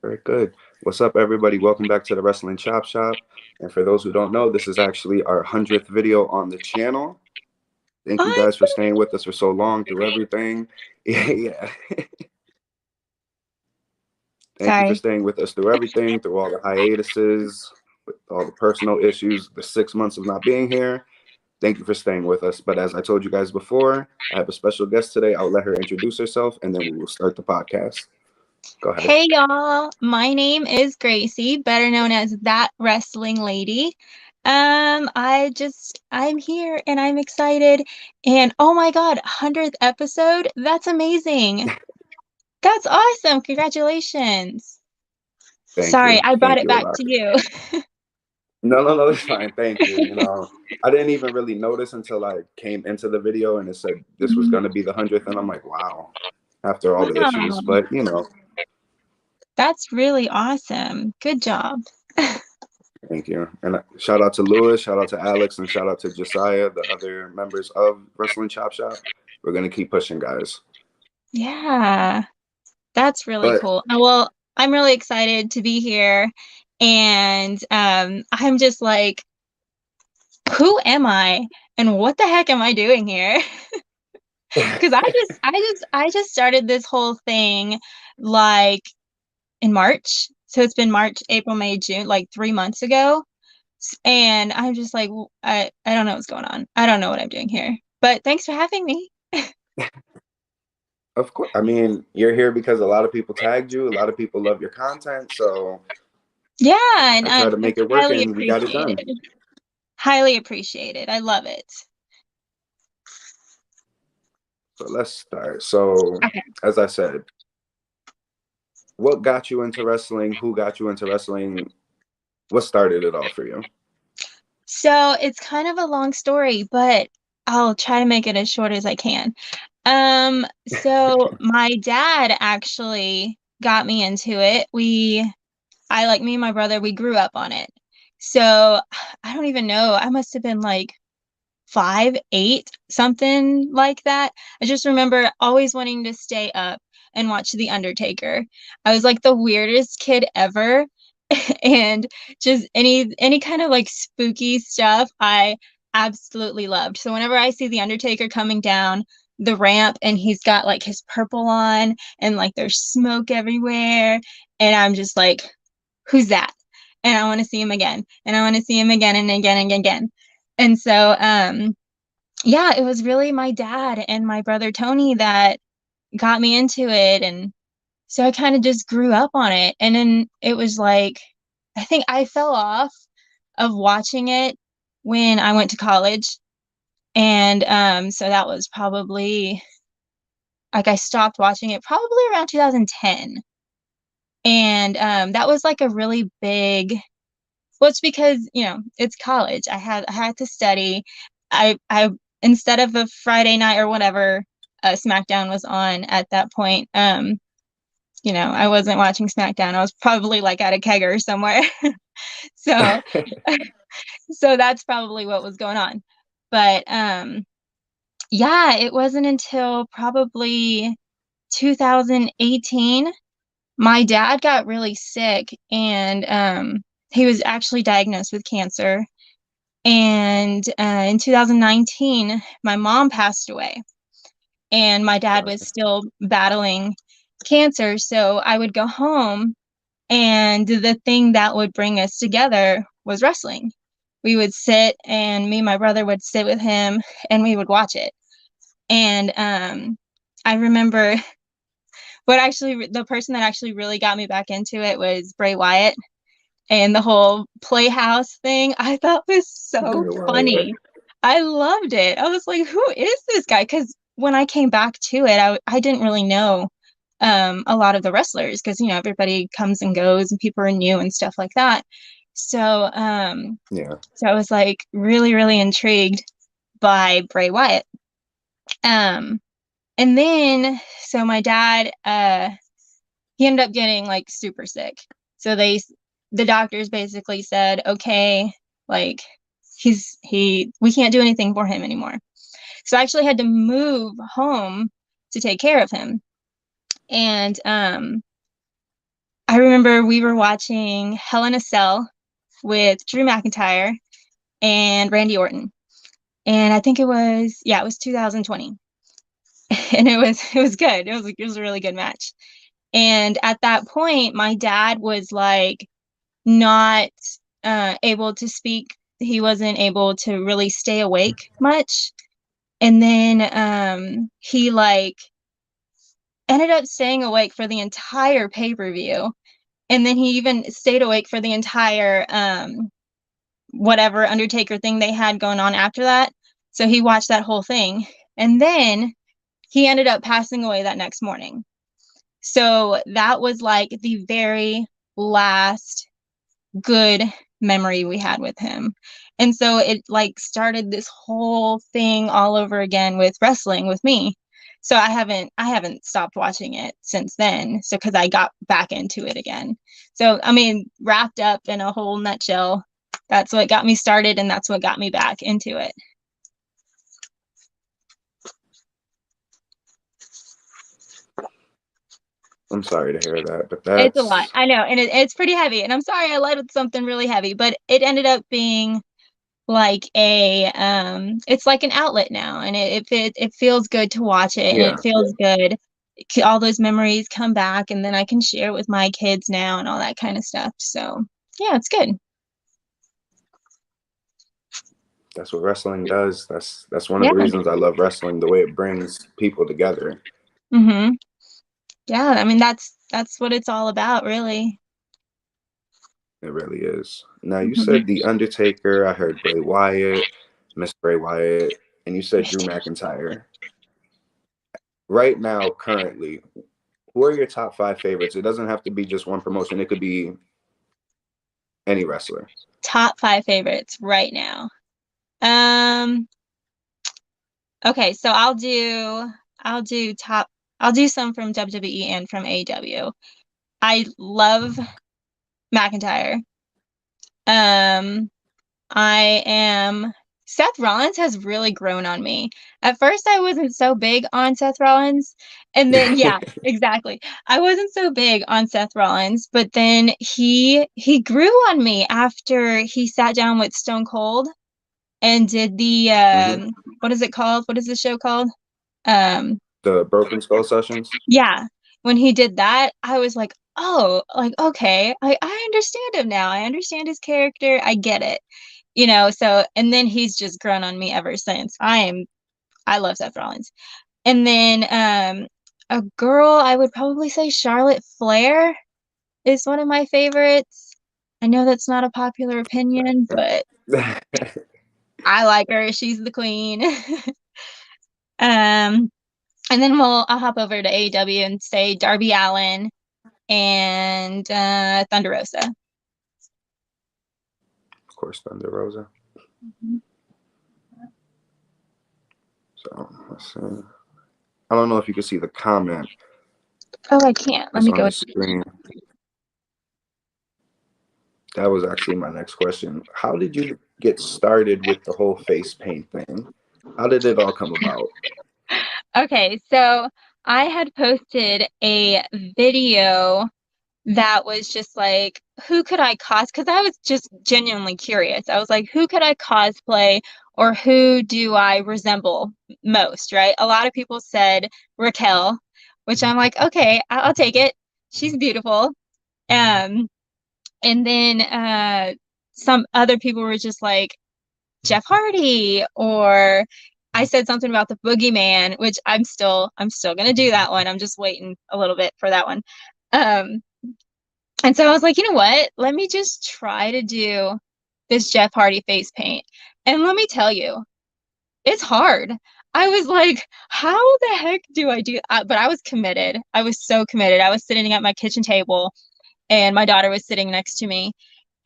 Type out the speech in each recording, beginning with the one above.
Very good. What's up, everybody? Welcome back to the Wrestling Chop Shop. And for those who don't know, this is actually our 100th video on the channel. Thank you I guys for staying with us for so long through everything. Yeah. Thank you for sorry. staying with us through everything, through all the hiatuses, with all the personal issues, the 6 months of not being here. Thank you for staying with us. But as I told you guys before, I have a special guest today. I'll let her introduce herself and then we will start the podcast. Go ahead. Hey y'all, my name is Gracie, better known as That Wrestling Lady. I'm here and I'm excited. And oh my God, 100th episode? That's amazing. That's awesome. Congratulations. Thank Sorry, you. I brought Thank it you a back lot. to you. No, it's fine. Thank you. I didn't even really notice until I came into the video and it said this was Mhm. going to be the 100th. And I'm like, wow, after all the issues. Wow, But, that's really awesome. Good job. thank you. And shout out to Lewis, shout out to Alex, and shout out to Josiah, the other members of Wrestling Chop Shop. We're going to keep pushing, guys. Yeah, that's really But cool. Well, I'm really excited to be here. And I'm just like, who am I and what the heck am I doing here? Because I just started this whole thing like in March. So it's been March, April, May, June, like 3 months ago. And I'm just like, I don't know what's going on. I don't know what I'm doing here. But thanks for having me. of course, I mean, you're here because a lot of people tagged you, a lot of people love your content. So Yeah, and I try to make it's it work highly and we got it done. appreciated. Highly appreciated. I love it. So let's start. So, Okay. as I said, what got you into wrestling? Who got you into wrestling? What started it all for you? So it's kind of a long story, but I'll try to make it as short as I can. So my dad actually got me into it. Me and my brother, we grew up on it. So I don't even know. I must have been like 5, 8, something like that. I just remember always wanting to stay up and watch The Undertaker. I was like the weirdest kid ever. And just any kind of like spooky stuff I absolutely loved. So whenever I see The Undertaker coming down the ramp and he's got like his purple on and like there's smoke everywhere and I'm just like, who's that? And I want to see him again and I want to see him again and again and again. And so yeah, it was really my dad and my brother Tony that got me into it. And so I kind of just grew up on it. And then it was like, I think I fell off of watching it when I went to college. And so that was probably like I stopped watching it probably around 2010. And that was like a really big, well, it's because, it's college. I had to study. I instead of a Friday night or whatever SmackDown was on at that point, I wasn't watching SmackDown. I was probably like at a kegger somewhere. So so that's probably what was going on. But yeah, it wasn't until probably 2018 my dad got really sick and he was actually diagnosed with cancer. And in 2019, my mom passed away, and my dad was Gotcha. still battling cancer. So I would go home, and the thing that would bring us together was wrestling. We would sit, and me and my brother would sit with him, and we would watch it. And I remember the person that actually really got me back into it was Bray Wyatt and the whole Playhouse thing. I thought was so Bray Wyatt. funny. I loved it. I was like, who is this guy? Because when I came back to it, I didn't really know a lot of the wrestlers because, everybody comes and goes and people are new and stuff like that. So, Yeah. so I was like really, really intrigued by Bray Wyatt. Um, and then, so my dad, he ended up getting like super sick. So the doctors basically said, okay, like we can't do anything for him anymore. So I actually had to move home to take care of him. And I remember we were watching Hell in a Cell with Drew McIntyre and Randy Orton. And I think it was 2020. And it was good. It was a really good match. And at that point, my dad was like not able to speak. He wasn't able to really stay awake much. And then he like ended up staying awake for the entire pay-per-view. And then he even stayed awake for the entire whatever Undertaker thing they had going on after that. So he watched that whole thing. And then he ended up passing away that next morning. So that was like the very last good memory we had with him. And so it like started this whole thing all over again with wrestling with me. So I haven't stopped watching it since then. So because I got back into it again. So I mean, wrapped up in a whole nutshell, that's what got me started and that's what got me back into it. I'm sorry to hear that, but It's a lot. that's I know. And it's pretty heavy. And I'm sorry I led with something really heavy, but it ended up being like it's like an outlet now, and it feels good to watch it, and yeah. it feels good. All those memories come back, and then I can share with my kids now and all that kind of stuff. So yeah, it's good. That's what wrestling does. That's one of Yeah. the reasons I love wrestling, the way it brings people together. Mm-hmm. Yeah, I mean that's what it's all about, really. It really is. Now you Mm-hmm. said The Undertaker, I heard Bray Wyatt, Miss Bray Wyatt, and you said Drew McIntyre. Right now, currently, who are your top 5 favorites? It doesn't have to be just one promotion. It could be any wrestler. Top 5 favorites right now. Okay, so I'll do some from WWE and from AEW. I love McIntyre. Um, I am Seth Rollins has really grown on me. At first, I wasn't so big on Seth Rollins, and then yeah, exactly. I wasn't so big on Seth Rollins, but then he grew on me after he sat down with Stone Cold and did the Mhm. what is it called? What is the show called? Um, The Broken Skull sessions. yeah, when he did that, I was like, oh, like okay, I understand him now. I understand his character. I get it. So and then he's just grown on me ever since. I love Seth Rollins. And then a girl, I would probably say Charlotte Flair is one of my favorites. I know that's not a popular opinion, but I like her. She's the queen. um and then I'll hop over to AEW and say Darby Allin and Thunder Rosa. Of course, Thunder Rosa. Mm-hmm. So let's see. I don't know if you can see the comment. Oh, I can't. Let It's me on go. the screen. That was actually my next question. How did you get started with the whole face paint thing? How did it all come about? Okay, so I had posted a video that was just like, who could I because I was just genuinely curious. I was like, who could I cosplay or who do I resemble most, right? A lot of people said Raquel, which I'm like, okay, I'll take it. She's beautiful. Um, and then some other people were just like Jeff Hardy, or I said something about the Boogeyman, which I'm still gonna do that one. I'm just waiting a little bit for that one. Um, and so I was like, you know what? Let me just try to do this Jeff Hardy face paint. And let me tell you, it's hard. I was like, how the heck do I do? But I was committed. I was so committed. I was sitting at my kitchen table and my daughter was sitting next to me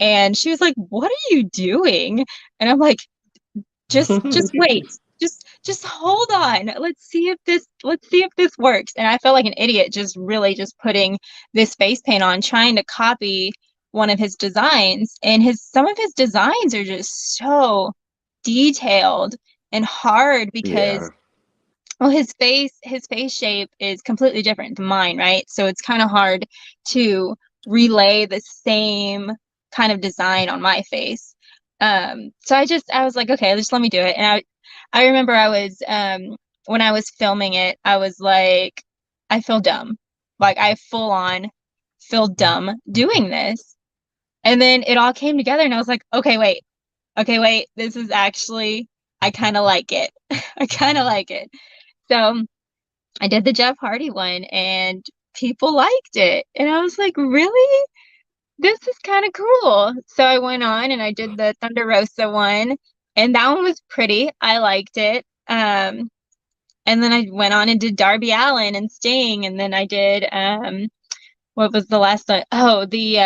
and she was like, what are you doing? And I'm like, just wait. Just hold on. Let's see if this works. And I felt like an idiot just really just putting this face paint on, trying to copy one of his designs. And some of his designs are just so detailed and hard Yeah. because well his face shape is completely different to mine, right? So it's kind of hard to relay the same kind of design on my face. So I was like, okay, just let me do it. And I remember when I was filming it, I was like, I feel dumb. Like I full on feel dumb doing this. And then it all came together and I was like, okay, wait, this is actually, I kind of like it. I kind of like it. So I did the Jeff Hardy one and people liked it. And I was like, really? This is kind of cool. So I went on and I did the Thunder Rosa one, and that one was pretty. I liked it. And then I went on and did Darby Allin and Sting, and then I did what was the last one? Oh, the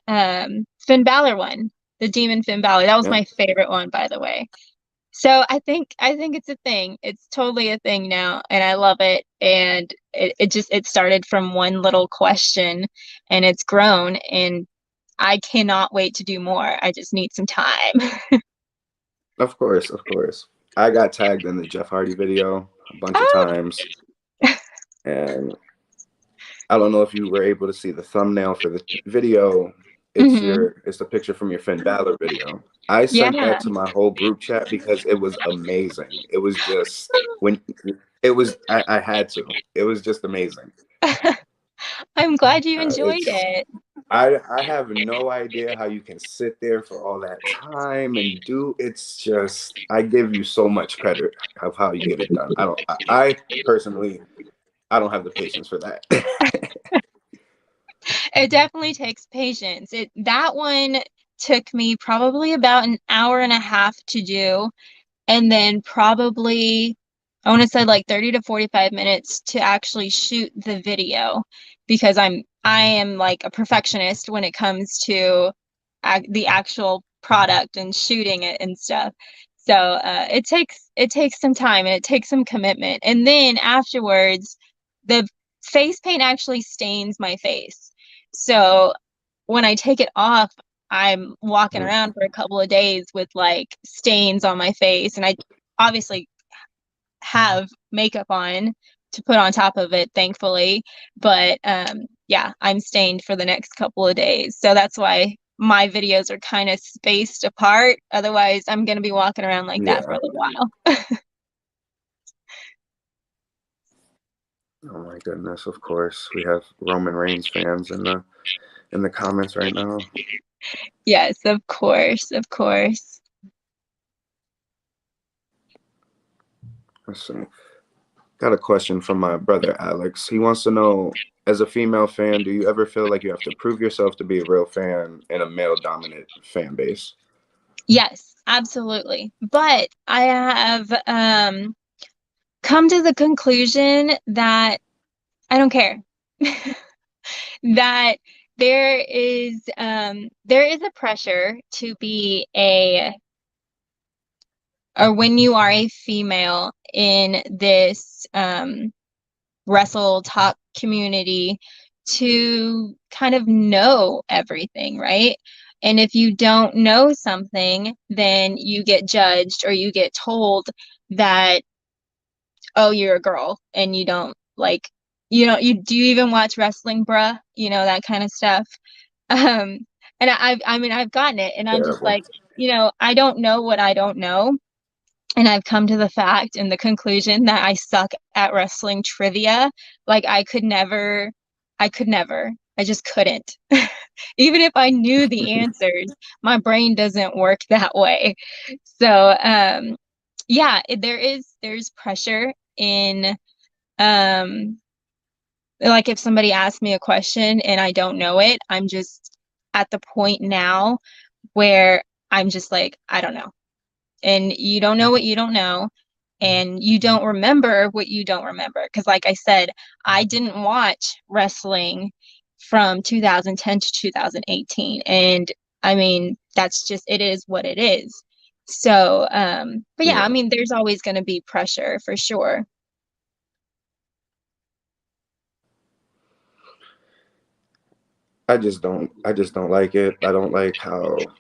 Finn Balor one, the Demon Finn Balor. That was Yeah. my favorite one, by the way. So I think it's a thing. It's totally a thing now, and I love it. And it started from one little question, and it's grown, and I cannot wait to do more. I just need some time. Of course, of course. I got tagged in the Jeff Hardy video a bunch of Oh, times, and I don't know if you were able to see the thumbnail for the video. hmm It's the picture from your Finn Balor video. I sent yeah. that to my whole group chat because it was amazing. It was just when it was I had to. It was just amazing. I'm glad you enjoyed It's it. I have no idea how you can sit there for all that time and do. It's just I give you so much credit of how you get it done. I personally I don't have the patience for that. It definitely takes patience. That one took me probably about an hour and a half to do, and then probably I want to say like 30 to 45 minutes to actually shoot the video because I am like a perfectionist when it comes to the actual product and shooting it and stuff. So it takes some time and it takes some commitment. And then afterwards, the face paint actually stains my face. So when I take it off, I'm walking around for a couple of days with like stains on my face, and I obviously have makeup on to put on top of it, thankfully. But yeah, I'm stained for the next couple of days. So that's why my videos are kind of spaced apart. Otherwise, I'm going to be walking around like that for Yeah. a little while. Oh my goodness, of course. We have Roman Reigns fans in the comments right now. Yes, of course, of course. Let's see. Got a question from my brother Alex. He wants to know, as a female fan, do you ever feel like you have to prove yourself to be a real fan in a male dominant fan base? Yes, absolutely. But I have come to the conclusion that I don't care. That there is a pressure to be a or when you are a female in this wrestle talk community to kind of know everything, right? And if you don't know something, then you get judged or you get told that, oh, you're a girl and you don't like, you do you even watch wrestling, bruh? That kind of stuff. Um, and I mean, I've gotten it, and I'm just Terrible. like, I don't know what I don't know, and I've come to the fact and the conclusion that I suck at wrestling trivia. Like I could never, I just couldn't. Even if I knew the answers, my brain doesn't work that way. So, yeah, there's pressure in, um, like if somebody asks me a question and I don't know it, I'm just at the point now where I'm just like, I don't know. And you don't know what you don't know, and you don't remember what you don't remember. Because, like I said, I didn't watch wrestling from 2010 to 2018. And I mean, that's just, it is what it is. So, but yeah, I Yeah. mean, there's always going to be pressure for sure. I just don't like it. I don't like how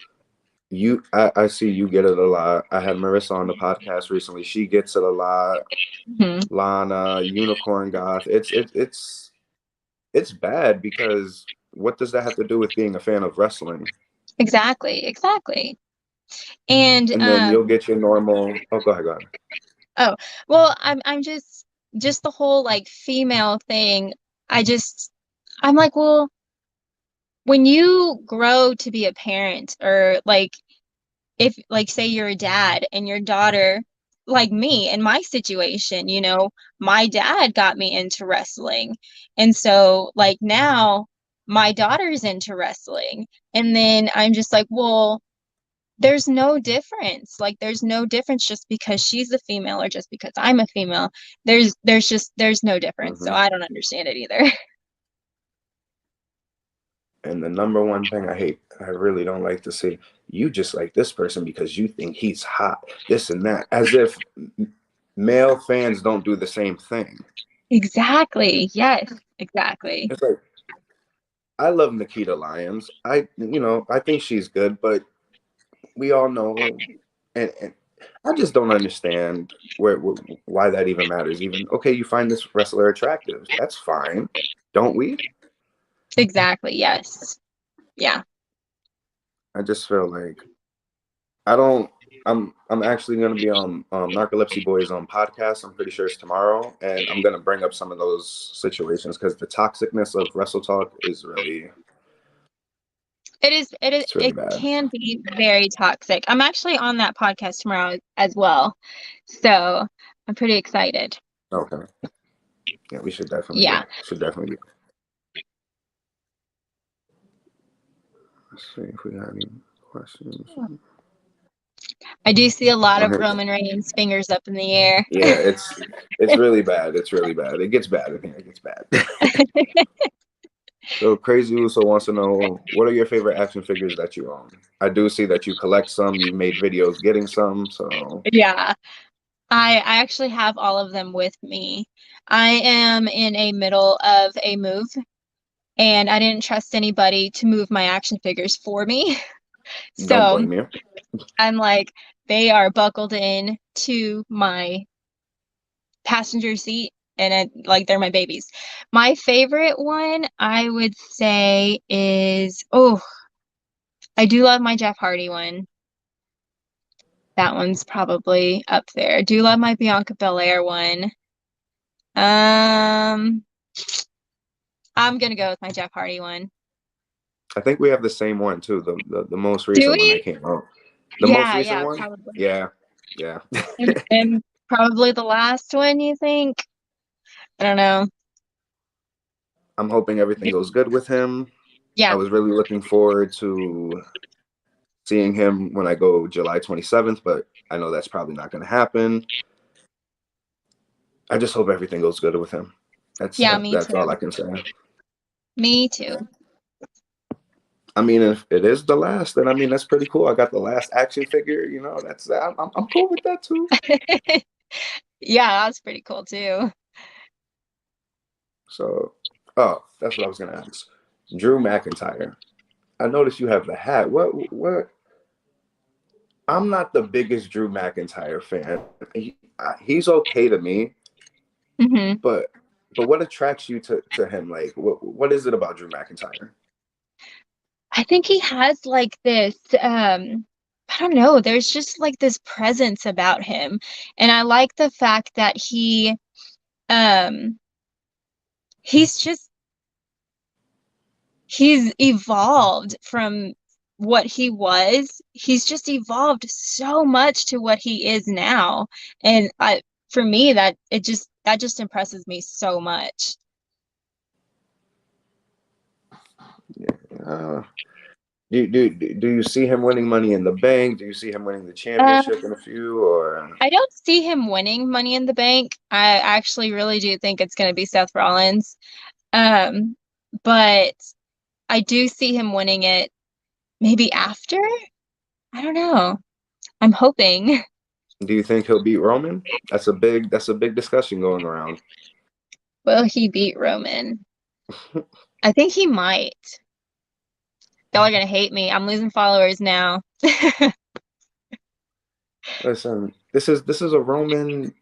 I see you get it a lot. I had Marissa on the podcast recently. She gets it a lot. Mhm. Lana, Unicorn Goth. It's bad because what does that have to do with being a fan of wrestling? Exactly. And And then you'll get your normal. Oh, go ahead, go ahead. oh, well, I'm just the whole like female thing. I'm like, well, when you grow to be a parent, or like if like say you're a dad and your daughter, like me in my situation, my dad got me into wrestling. And so like now my daughter's into wrestling. And then I'm just like, well, there's no difference. Like there's no difference just because she's a female or just because I'm a female. There's no difference. So Hmm. I don't understand it either. And the number one thing I hate, I really don't like to see, you just like this person because you think he's hot, this and that, as if male fans don't do the same thing. Exactly. Yes, exactly. It's like, I love Nikita Lyons. I think she's good, but we all know, and I just don't understand why that even matters. Even okay, you find this wrestler attractive, that's fine, don't we? Exactly. Yes. Yeah. I just feel like I don't. I'm actually going to be on Narcolepsy Boys on podcast. I'm pretty sure it's tomorrow, and I'm going to bring up some of those situations because the toxicness of Wrestle Talk is really it's really It bad. can be very toxic. I'm actually on that podcast tomorrow as well. So I'm pretty excited. Okay, yeah, we should definitely Yeah. go. Should definitely go. Let's see if we got any questions. I do see a lot Oh, of Roman Reigns fingers up in the air. yeah, it's really bad. It's really bad. It gets bad. I think it gets bad. So Crazy Uso wants to know, what are your favorite action figures that you own? I do see that you collect some. You've made videos getting some. So Yeah. I actually have all of them with me. I am in a middle of a move and I didn't trust anybody to move my action figures for me. don't So blame you. I'm like, they are buckled in to my passenger seat and like they're my babies. My favorite one I would say is, I do love my Jeff Hardy one. That one's probably up there. I do love my Bianca Belair one. Um, I'm gonna go with my Jeff Hardy one. I think we have the same one too. The most Do recent one that we? came out. The most Yeah, recent yeah, one? probably. Yeah. Yeah. And probably the last one, you think? I don't know. I'm hoping everything goes good with him. I Yeah, was really looking forward to seeing him when I go July 27th, but I know that's probably not going to happen. I just hope everything goes good with him. yeah, me That's all too. I can say. Me too. I mean, if it is the last, then I mean that's pretty cool. I got the last action figure. That's I'm cool with that too. Yeah, that's pretty cool too. So, oh, that's what I was gonna ask. Drew McIntyre. I noticed you have the hat. What? I'm not the biggest Drew McIntyre fan. He's okay to me, Hmm. but what attracts you to him? Like, what is it about Drew McIntyre? I think he has like this, I don't know, there's just like this presence about him. And I like the fact that um, he's just, he's evolved from what he was. He's just evolved so much to what he is now. And for me, that just impresses me so much. Uh, do you see him winning Money in the Bank? Do you see him winning the championship Um, in a few? Or I don't see him winning Money in the Bank. I actually really do think it's going to be Seth Rollins. Um, but I do see him winning it maybe after. I don't know. I'm hoping. do you think he'll beat Roman? That's a big discussion going around. Will he beat Roman? I think he might. Y'all are gonna hate me. I'm losing followers now. Listen, this is a Roman.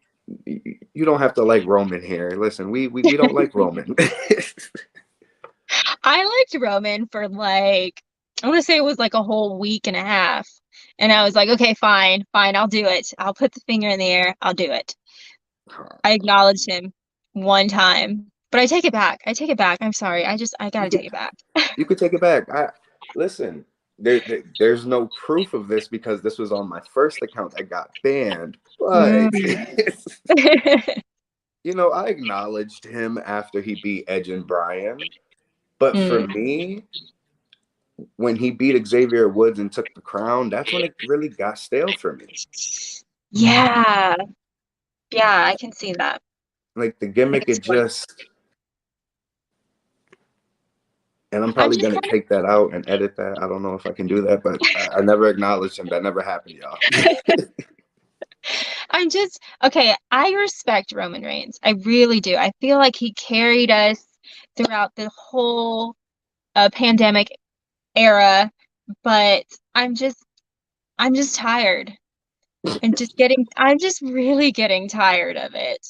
You don't have to like Roman here. Listen, we don't like Roman. I liked Roman for like, I want to say it was like a whole week and a half. And I was like, okay, fine, fine, I'll do it. I'll put the finger in the air. I'll do it. I acknowledged him one time, but I take it back. I take it back. I'm sorry. I You gotta could, take it back. you could take it back. Listen. There's no proof of this because this was on my first account that got banned. But Mm. you know, I acknowledged him after he beat Edge and Bryan. But for Mm. me, when he beat Xavier Woods and took the crown, that's when it really got stale for me. Yeah. Yeah, I can see that. Like the gimmick, It's it funny. just, and I'm I'm probably just gonna kind take that out and edit that. I don't know if I can do that, but I never acknowledged him. That never happened, y'all. I'm just okay. I respect Roman Reigns. I really do. I feel like he carried us throughout the whole pandemic era, but I'm just tired. I'm just really getting tired of it.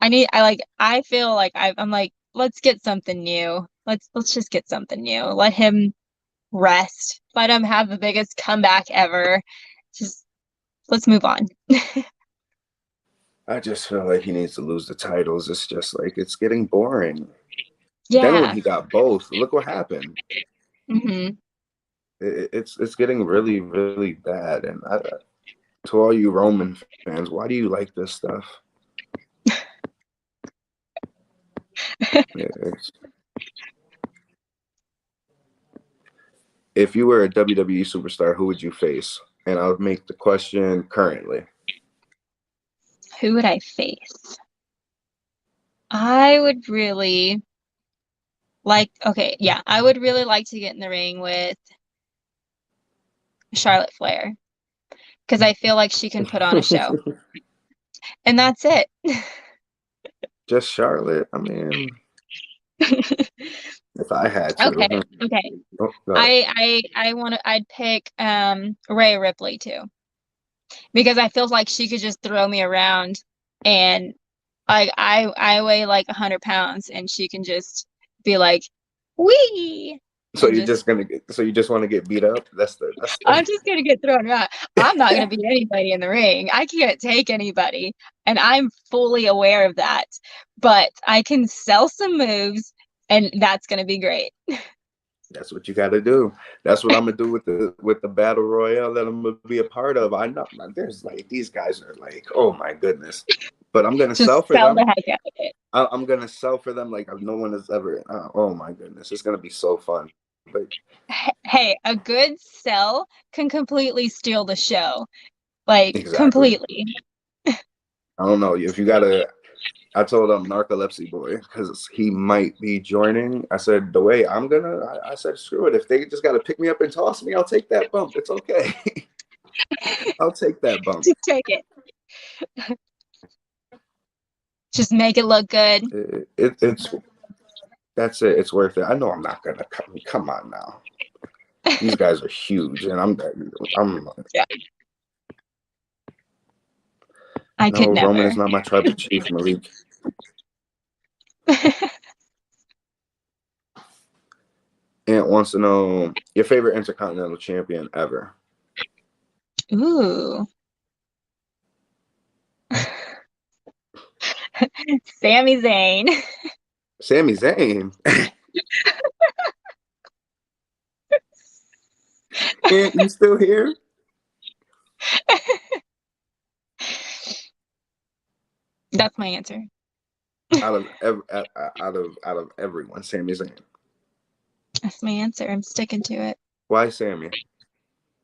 I feel like I'm like, let's get something new. Let's just get something new. Let him rest. Let him have the biggest comeback ever. Just let's move on. I just feel like he needs to lose the titles. It's just like it's getting boring. Then when Yeah. he got both, look what happened. Hmm. It's getting really really bad. And to all you Roman fans, why do you like this stuff? It's, if you were a WWE superstar, who would you face? And I'll make the question currently. Who would I face? I would really okay, yeah, I would really like to get in the ring with Charlotte Flair because I feel like she can put on a show. And that's it. Just Charlotte. I mean, if I had Okay. to. Okay. Oh, go ahead. I'd pick Rhea Ripley too. Because I feel like she could just throw me around and like I weigh like 100 pounds and she can just be like, wee So and you're just just gonna get, so you just want to get beat up? That's I'm just gonna get thrown around. I'm not gonna beat anybody in the ring. I can't take anybody. And I'm fully aware of that. But I can sell some moves and that's gonna be great. that's what you got to do. That's what I'm gonna do with the battle royale that I'm gonna be a part of. I know there's like these guys are like, oh my goodness, but I'm gonna sell Just for sell the them. heck out of it. I'm gonna sell for them like no one has ever. Oh my goodness, it's gonna be so fun. But Hey, a good sell can completely steal the show. Like exactly, completely. I don't know if you gotta. I told him narcolepsy boy because he might be joining. I said the way I said screw it. If they just gotta pick me up and toss me, I'll take that bump. It's okay. I'll take that bump. Just take it. Just make it look good. It's that's it. It's worth it. I know I'm not gonna come on now. These guys are huge, and I'm Yeah. I could no, Roman never. is not my tribal chief, Malik. Ant wants to know your favorite intercontinental champion ever. Ooh. Sami Zayn. Sami Zayn. Ant, you still here? That's my answer. Out of everyone, Sami Zayn. That's my answer. I'm sticking to it. Why Sami?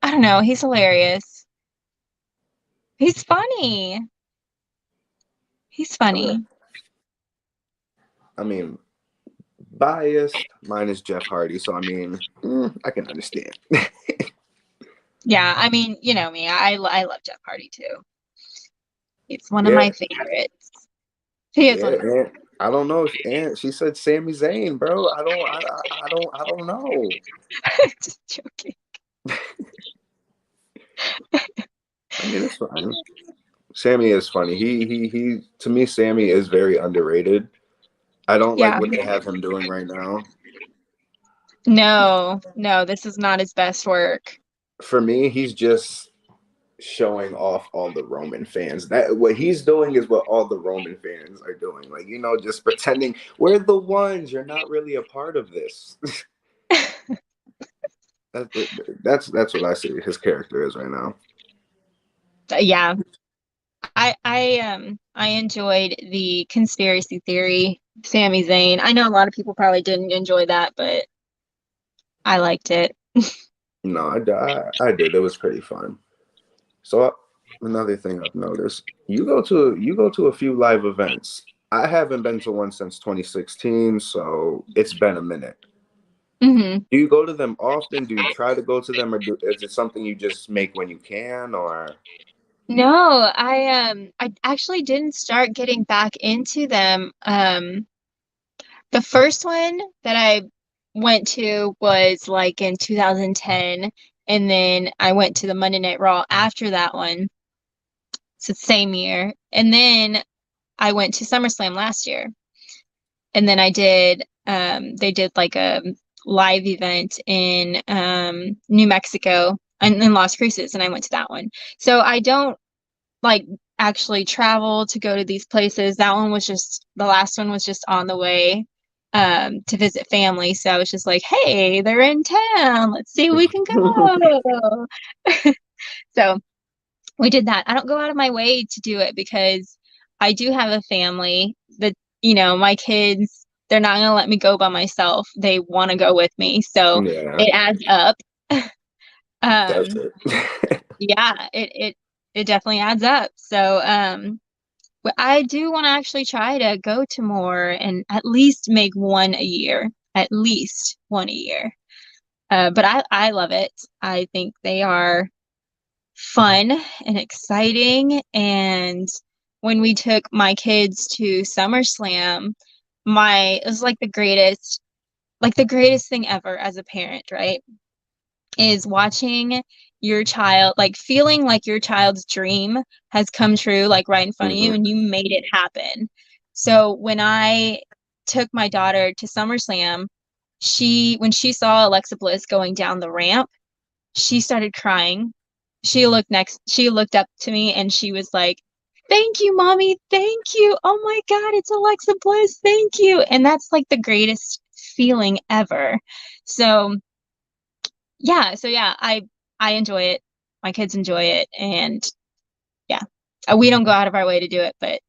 I don't know. He's hilarious. He's funny. He's Okay. funny. I mean, biased. Mine is Jeff Hardy, so I mean, I can understand. Yeah, I mean, you know me. I love Jeff Hardy too. He's one of Yeah, my favorites. He is one yeah. of my Ant, I don't know. Ant, she said Sami Zayn, bro. I don't know. Just joking. I mean, it's fine. Sammy is funny. He. To me, Sammy is very underrated. I don't like Yeah. what they have him doing right now. No, no, this is not his best work. For me, he's just showing off all the Roman fans. That what he's doing is what all the Roman fans are doing. Like, just pretending we're the ones. You're not really a part of this. That's what I see his character is right now. Yeah. I enjoyed the conspiracy theory Sami Zayn. I know a lot of people probably didn't enjoy that, but I liked it. No, I did. It was pretty fun. So another thing I've noticed, you go to a few live events. I haven't been to one since 2016, so it's been a minute. Hmm. Do you go to them often? Do you try to go to them, or is it something you just make when you can? Or No, I actually didn't start getting back into them. The first one that I went to was like in 2010, and then I went to the Monday Night Raw after that one. It's the same year. And then I went to SummerSlam last year. And then they did like a live event in New Mexico and in Las Cruces, and I went to that one. So I don't like actually travel to go to these places. That one was just the last one was just on the way to visit family. So I was just like, hey, they're in town. Let's see if we can go. So we did that. I don't go out of my way to do it because I do have a family that, my kids, they're not going to let me go by myself. They want to go with me. So yeah, it adds up. that's Um, it. yeah, it definitely adds up. So, but I do want to actually try to go to more and at least make one a year, at least one a year. But I love it. I think they are fun and exciting. And when we took my kids to SummerSlam, it was like the greatest thing ever as a parent, right? Is watching your child, like feeling like your child's dream has come true, like right in front of you, Hmm. and you made it happen. So when I took my daughter to SummerSlam, when she saw Alexa Bliss going down the ramp, she started crying. She looked up to me and she was like, "Thank you, mommy. Thank you. Oh my God, it's Alexa Bliss. Thank you." And that's like the greatest feeling ever. So yeah, I enjoy it. My kids enjoy it. And yeah, we don't go out of our way to do it, but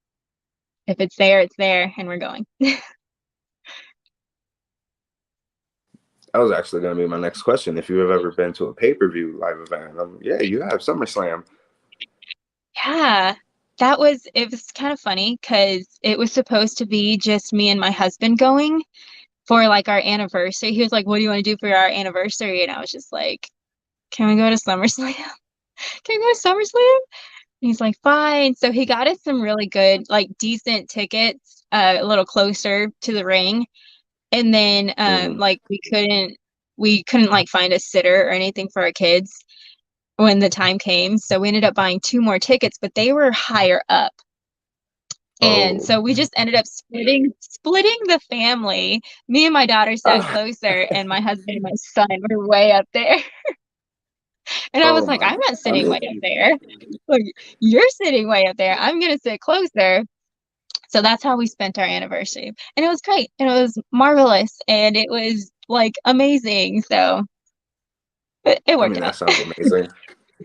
if it's there, it's there and we're going. That was actually going to be my next question. If you have ever been to a pay-per-view live event, yeah, you have SummerSlam. Yeah, it was kind of funny because it was supposed to be just me and my husband going for like our anniversary. He was like, "What do you want to do for our anniversary?" And I was just like, "Can we go to SummerSlam? Can we go to SummerSlam?" And he's like, "Fine." So he got us some really good, like decent tickets, a little closer to the ring. And then Hmm. like we couldn't like find a sitter or anything for our kids when the time came. So we ended up buying two more tickets, but they were higher up. And Oh. so we just ended up splitting the family. Me and my daughter sat closer, and my husband and my son were way up there. And I was Oh like, my! I'm not I sitting way up mean, there. Like, you're sitting way up there. I'm gonna sit closer. So that's how we spent our anniversary. And it was great. And it was marvelous. And it was like amazing. So it I worked mean, that out. sounds amazing.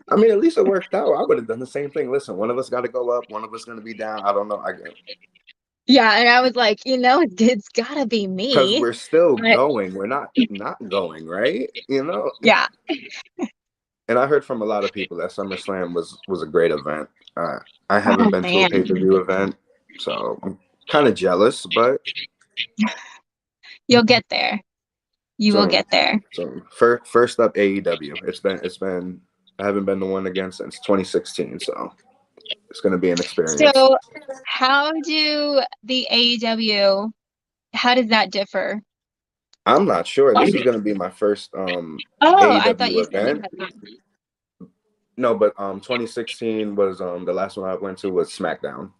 I mean, at least it worked out. I would have done the same thing. Listen, one of us got to go up, one of us going to be down. I don't know. I Yeah, and I was like, it's gotta be because me. we're still But going. We're not going, right? yeah. And I heard from a lot of people that SummerSlam was a great event. I haven't Oh been to a man. pay-per-view event, so I'm kind of jealous, but You'll get there. You will so get there. first up AEW. It's been I haven't been to one again since 2016, so it's going to be an experience. So how do the AEW, how does that differ? I'm not sure. This is going to be my first Oh, I thought AEW you said you event. had one. No, but 2016 was the last one I went to was SmackDown.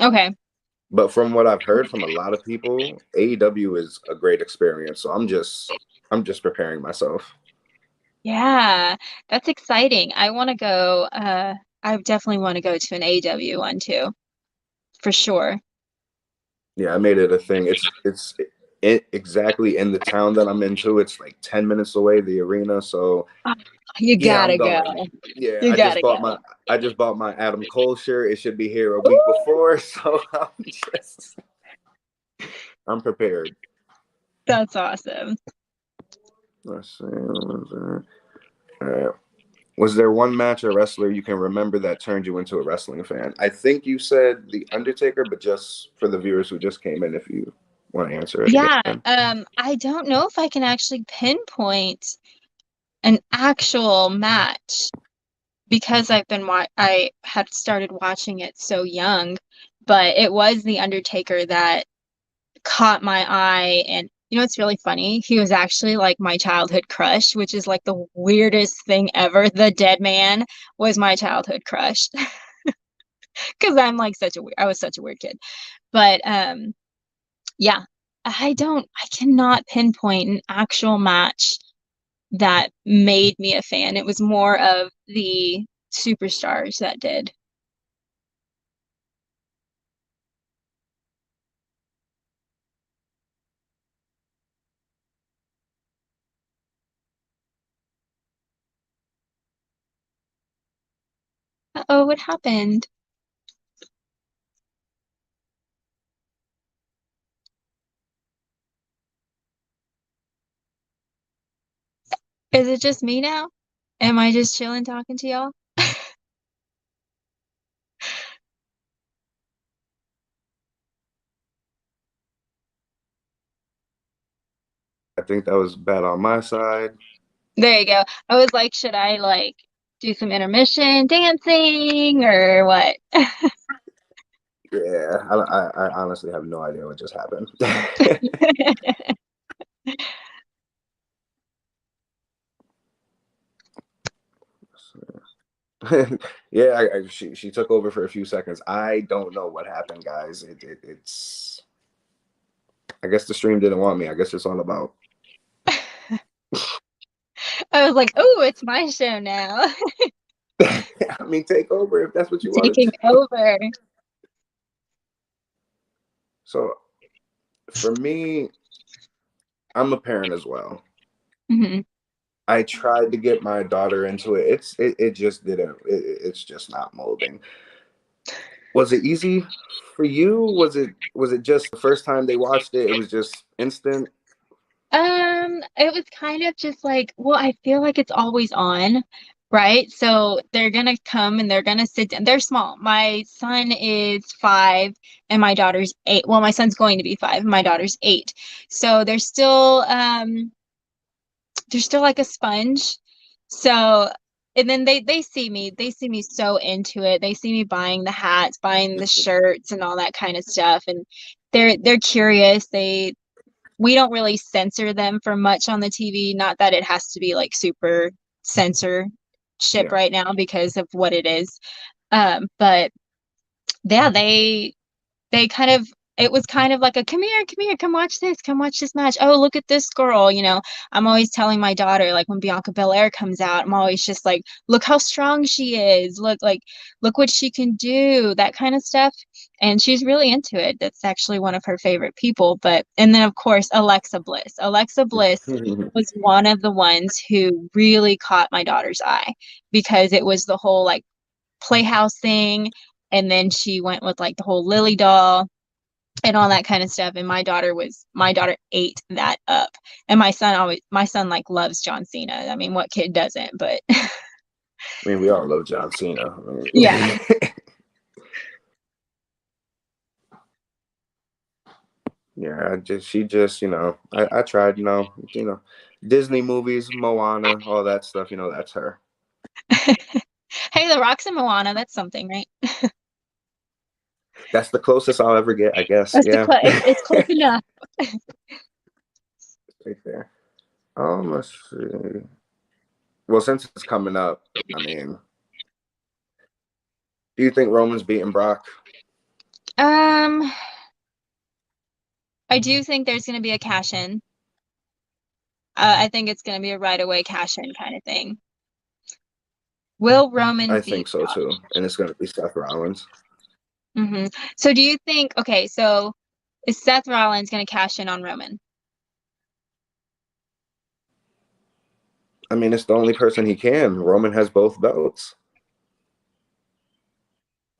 Okay. But from what I've heard from a lot of people, AEW is a great experience. So I'm just I'm just preparing myself. Yeah, that's exciting. I want to go. I definitely want to go to an AEW one too, for sure. Yeah, I made it a thing. It exactly in the town that I'm into. It's like 10 minutes away, the arena. So Oh, you yeah, I'm gotta going. go. Yeah, You gotta go. I just bought my Adam Cole shirt. It should be here a week Ooh, before, so I'm prepared. that's awesome. Let's see. All right. Was there one match or wrestler you can remember that turned you into a wrestling fan? I think you said The Undertaker, but just for the viewers who just came in, if you want to answer it Yeah, again. I don't know if I can actually pinpoint an actual match because I had started watching it so young, but it was The Undertaker that caught my eye. And you know, it's really funny. He was actually like my childhood crush, which is like the weirdest thing ever. The dead man was my childhood crush because I was such a weird kid. But yeah, I cannot pinpoint an actual match that made me a fan. It was more of the superstars that did. Oh, what happened? Is it just me now? Am I just chilling talking to y'all? I think that was bad on my side. There you go. I was like, should I like do some intermission dancing or what? Yeah, I honestly have no idea what just happened. Yeah, she took over for a few seconds. I don't know what happened, guys. It's I guess the stream didn't want me. I guess it's all about. I was like, oh, it's my show now. I mean, take over if that's what you want to Taking do. over. So for me, I'm a parent as well. Hmm. I tried to get my daughter into it. It just didn't. It's just not molding. Was it easy for you? Was it just the first time they watched it? It was just instant. It was kind of just like, well, I feel like it's always on, right? So they're gonna come and they're gonna sit down. They're small. My son is 5 and my daughter's 8. Well, my son's going to be 5, my daughter's 8. So they're still like a sponge. So and then they see me so into it. They see me buying the hats, buying the shirts and all that kind of stuff. And they're curious. We don't really censor them for much on the TV. Not that it has to be like super censorship Yeah. right now because of what it is. But yeah, they kind of it was kind of like a come here, come watch this match. Oh, look at this girl. You know, I'm always telling my daughter, like when Bianca Belair comes out, I'm always just like, look how strong she is. Look what she can do, that kind of stuff. And she's really into it. That's actually one of her favorite people. But and then of course Alexa Bliss. Alexa Bliss was one of the ones who really caught my daughter's eye because it was the whole like Playhouse thing. And then she went with like the whole Lily doll and all that kind of stuff. And my daughter ate that up. And my son like loves John Cena. I mean, what kid doesn't? But I mean, we all love John Cena. yeah. Yeah, she just, I tried, Disney movies, Moana, all that stuff, that's her. Hey, The Rock's and Moana, that's something, right? That's the closest I'll ever get, I guess. That's Yeah. it's close enough. Right there. Let's see. Well, since it's coming up, I mean, do you think Roman's beating Brock? Um, I do think there's gonna be a cash in. I think it's going to be a right away cash in kind of thing. Will Roman I beat think so too, and it's going to be Seth Rollins. So do you think, okay, so is Seth Rollins going to cash in on Roman? I mean, it's the only person he can. Roman has both belts.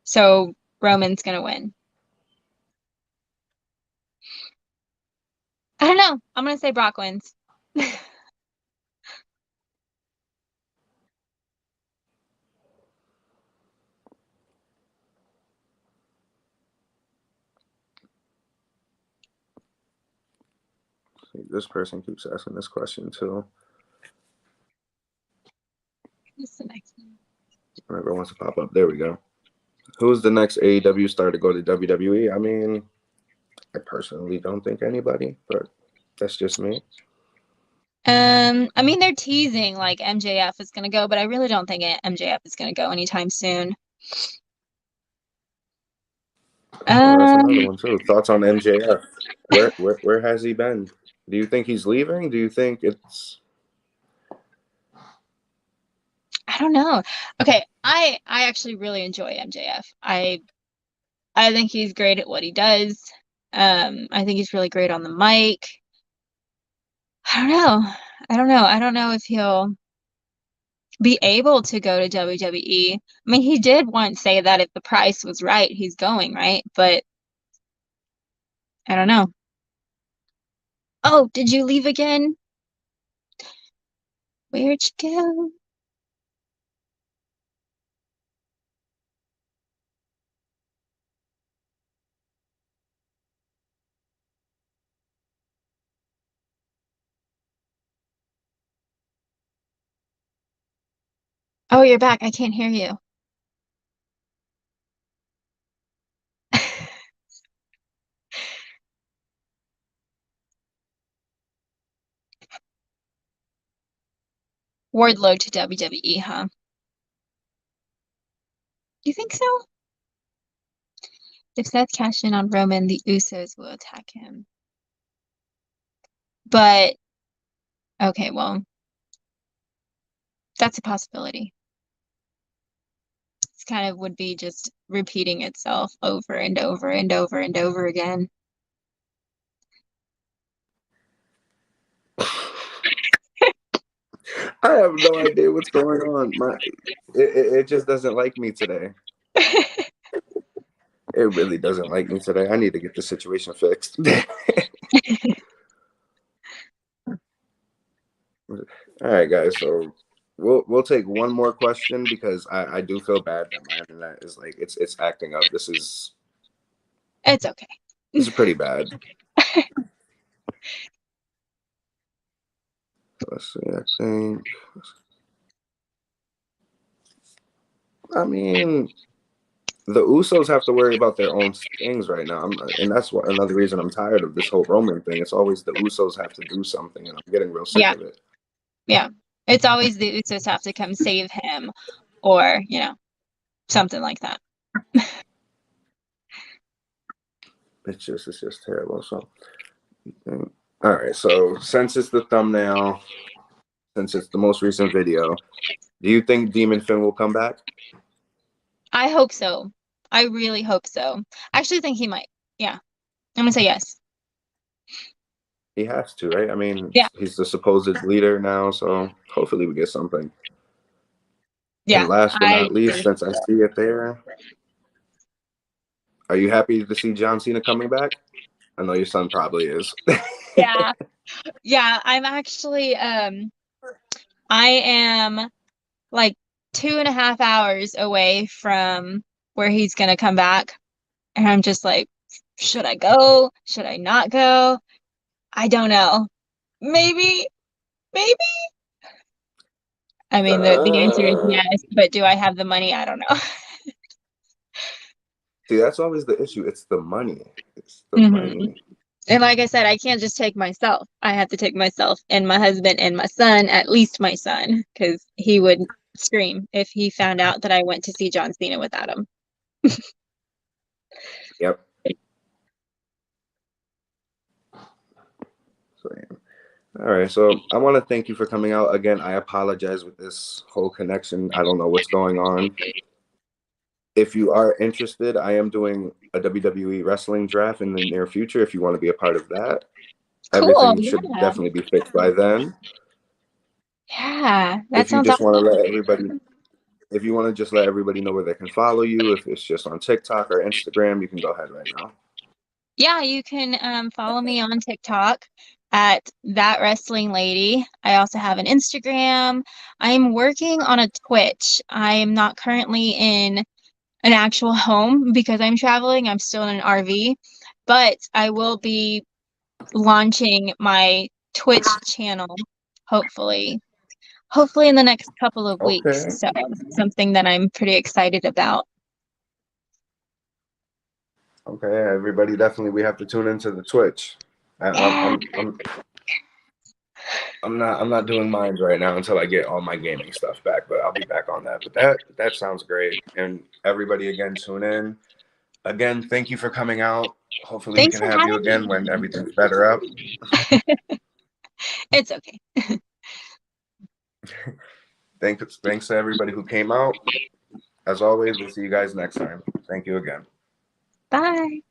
So Roman's going to win. I don't know. I'm going to say Brock wins. See, this person keeps asking this question too. What's the next one? Whenever it wants to pop up. There we go. Who's the next AEW star to go to WWE? I mean, I personally don't think anybody, but that's just me. I mean, they're teasing like MJF is going to go, but I really don't think MJF is going to go anytime soon. Oh, that's another one too. Thoughts on MJF? Where has he been? Do you think he's leaving? Do you think it's? I don't know. Okay, I actually really enjoy MJF. I think he's great at what he does. I think he's really great on the mic. I don't know. I don't know if he'll be able to go to WWE. I mean, he did once say that if the price was right, he's going, right? But I don't know. Oh, did you leave again? Where'd you go? Oh, you're back. I can't hear you. Wardlow to WWE, huh? You think so? If Seth cashed in on Roman, the Usos will attack him. But okay, well, that's a possibility. It's kind of would be just repeating itself over and over and over and over again. I have no idea what's going on. It just doesn't like me today. It really doesn't like me today. I need to get the situation fixed. All right, guys. So we'll take one more question because I do feel bad that my internet is like it's acting up. It's okay. This is pretty bad. Let's see. I mean, the Usos have to worry about their own things right now, and that's another reason I'm tired of this whole Roman thing. It's always the Usos have to do something, and I'm getting real sick of it. Yeah. It's always the Usos have to come save him or, something like that. It's just terrible. So, all right. So since it's the thumbnail, since it's the most recent video, do you think Demon Finn will come back? I hope so. I really hope so. I actually think he might. Yeah. I'm gonna say yes. He has to, right? I mean, Yeah. he's the supposed leader now, so hopefully we get something. Yeah. And last but not least, since I see it there, are you happy to see John Cena coming back? I know your son probably is. Yeah. Yeah. I'm actually I am like 2.5 hours away from where he's gonna come back. And I'm just like, should I go? Should I not go? I don't know. Maybe. I mean, the answer is yes, but do I have the money? I don't know. See, that's always the issue. It's the money. It's the money. And like I said, I can't just take myself. I have to take myself and my husband and my son, at least my son, because he would scream if he found out that I went to see John Cena without him. Yep. So, yeah. All right, so I want to thank you for coming out again. I apologize with this whole connection. I don't know what's going on. If you are interested, I am doing a WWE wrestling draft in the near future. If you want to be a part of that, Cool. everything should Yeah. definitely be fixed by then. Yeah. That If you sounds just want to awesome. let everybody, if you want to just let everybody know where they can follow you, if it's just on TikTok or Instagram, you can go ahead right now. Yeah, you can follow me on TikTok at that wrestling lady. I also have an Instagram. I'm working on a Twitch. I'm not currently in an actual home because I'm traveling. I'm still in an RV, but I will be launching my Twitch channel hopefully in the next couple of weeks. Okay. So something that I'm pretty excited about. Okay, everybody, definitely we have to tune into the Twitch. Yeah. I'm not doing mine right now until I get all my gaming stuff back, but I'll be back on that. But that sounds great. And everybody again tune in. Again, thank you for coming out. Hopefully we Thanks can for have you having again me. when everything's better up. It's okay. Thanks to everybody who came out. As always, we'll see you guys next time. Thank you again. Bye.